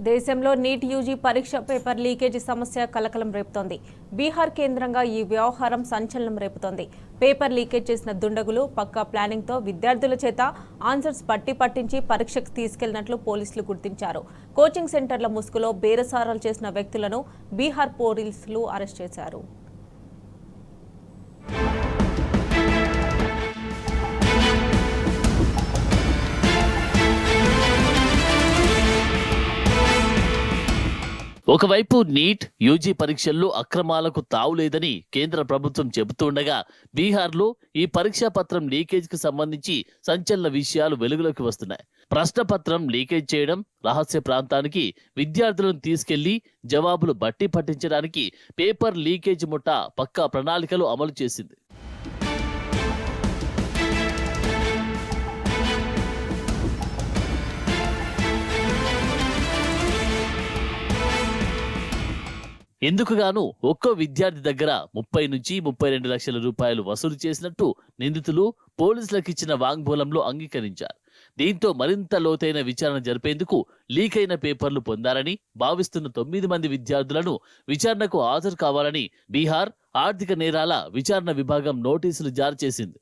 దేశంలో NEET UG పరీక్ష paper leakage సమస్య కలకలం రేపుతోంది. బీహార్ కేంద్రంగా ఈ వ్యవహారం సంచలనం రేపుతోంది. పేపర్ లీకేజ్ చేసిన దుండగులు పక్కా ప్లానింగ్తో విద్యార్థుల చేత ఆన్సర్స్ పట్టించి పరీక్షకు తీసుకెళ్లినట్లు పోలీసులు గుర్తించారు. కోచింగ్ సెంటర్ల ముసుగులో బేరసారాలు చేసిన వ్యక్తులను బీహార్ పోలీసులు అరెస్ట్ చేశారు. ఒకవైపు నీట్ యూజీ పరీక్షల్లో అక్రమాలకు తావులేదని కేంద్ర ప్రభుత్వం చెబుతుండగా బీహార్లో ఈ పరీక్షా పత్రం లీకేజ్కి సంబంధించి సంచలన విషయాలు వెలుగులోకి వస్తున్నాయి. ప్రశ్నపత్రం లీకేజ్ చేయడం, రహస్య ప్రాంతానికి విద్యార్థులను తీసుకెళ్లి జవాబులు బట్టి పట్టించడానికి పేపర్ లీకేజ్ ముఠా పక్కా ప్రణాళికలు అమలు చేసింది. ఎందుకుగాను ఒక్కో విద్యార్థి దగ్గర 30 నుంచి 32 లక్షల రూపాయలు వసూలు చేసినట్టు నిందితులు పోలీసులకిచ్చిన వాంగ్మూలంలో అంగీకరించారు. దీంతో మరింత లోతైన విచారణ జరిపేందుకు లీక్ అయిన పేపర్లు పొందారని భావిస్తున్న 9 మంది విద్యార్థులను విచారణకు హాజరు కావాలని బీహార్ ఆర్థిక నేరాల విచారణ విభాగం నోటీసులు జారీ చేసింది.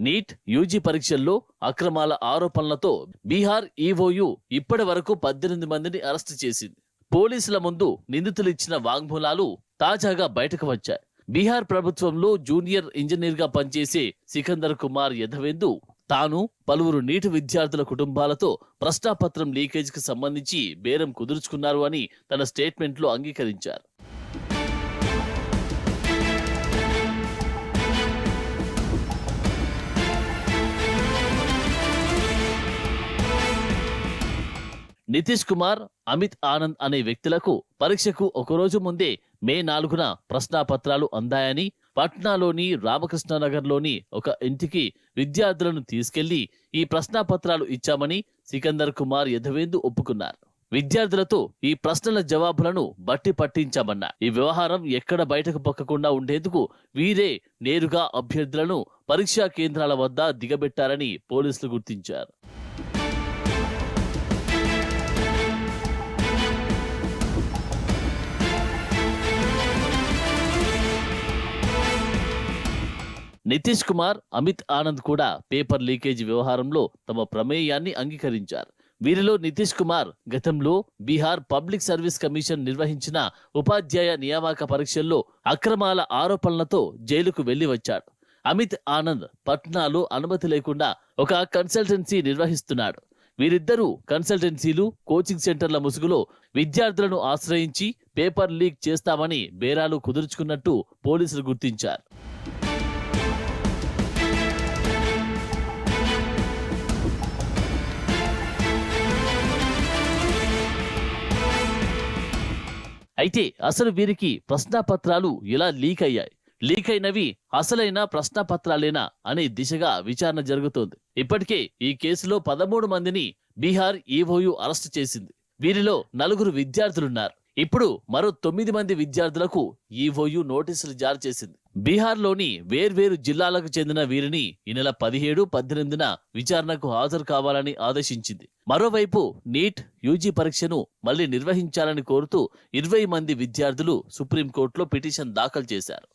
నీట్ యూజీ పరీక్షల్లో అక్రమాల ఆరోపణలతో బీహార్ ఈవోయు ఇప్పటి వరకు 18 మందిని అరెస్టు చేసింది. పోలీసుల ముందు నిందితులు ఇచ్చిన వాంగ్మూలాలు తాజాగా బయటకు వచ్చాయి. బీహార్ ప్రభుత్వంలో జూనియర్ ఇంజనీర్గా పనిచేసే సికందర్ కుమార్ యధవేందు తాను పలువురు నీట్ విద్యార్థుల కుటుంబాలతో ప్రశ్నాపత్రం లీకేజ్కి సంబంధించి బేరం కుదుర్చుకున్నారు అని తన స్టేట్మెంట్లో అంగీకరించారు. నితీష్ కుమార్, అమిత్ ఆనంద్ అనే వ్యక్తులకు పరీక్షకు ఒకరోజు ముందే మే 4న ప్రశ్నాపత్రాలు అందాయని, పట్నాలోని రామకృష్ణనగర్లోని ఒక ఇంటికి విద్యార్థులను తీసుకెళ్లి ఈ ప్రశ్నాపత్రాలు ఇచ్చామని సికందర్ కుమార్ యధవేందు ఒప్పుకున్నారు. విద్యార్థులతో ఈ ప్రశ్నల జవాబులను బట్టి పట్టించామన్నారు. ఈ వ్యవహారం ఎక్కడ బయటకు పొక్కకుండా ఉండేందుకు వీరే నేరుగా అభ్యర్థులను పరీక్షా కేంద్రాల వద్ద దిగబెట్టారని పోలీసులు గుర్తించారు. నితీష్ కుమార్, అమిత్ ఆనంద్ కూడా పేపర్ లీకేజీ వ్యవహారంలో తమ ప్రమేయాన్ని అంగీకరించారు. వీరిలో నితీష్ కుమార్ గతంలో బీహార్ పబ్లిక్ సర్వీస్ కమిషన్ నిర్వహించిన ఉపాధ్యాయ నియామక పరీక్షల్లో అక్రమాల ఆరోపణలతో జైలుకు వెళ్లి వచ్చాడు. అమిత్ ఆనంద్ పట్నాలో అనుమతి లేకుండా ఒక కన్సల్టెన్సీ నిర్వహిస్తున్నాడు. వీరిద్దరూ కన్సల్టెన్సీలు, కోచింగ్ సెంటర్ల ముసుగులో విద్యార్థులను ఆశ్రయించి పేపర్ లీక్ చేస్తామని బేరాలు కుదుర్చుకున్నట్టు పోలీసులు గుర్తించారు. అయితే అసలు వీరికి ప్రశ్నాపత్రాలు ఎలా లీక్ అయ్యాయి? లీక్ అయినవి అసలైన ప్రశ్నాపత్రాలేనా అనే దిశగా విచారణ జరుగుతోంది. ఇప్పటికే ఈ కేసులో 13 మందిని బీహార్ ఈవోయు అరెస్టు చేసింది. వీరిలో 4 విద్యార్థులున్నారు. ఇప్పుడు మరో 9 మంది విద్యార్థులకు ఈవోయు నోటీసులు జారీ చేసింది. బీహార్లోని వేర్వేరు జిల్లాలకు చెందిన వీరిని ఈ నెల 17, 18న విచారణకు హాజరు కావాలని ఆదేశించింది. మరోవైపు నీట్ యూజీ పరీక్షను మళ్లీ నిర్వహించాలని కోరుతూ 20 మంది విద్యార్థులు సుప్రీంకోర్టులో పిటిషన్ దాఖలు చేశారు.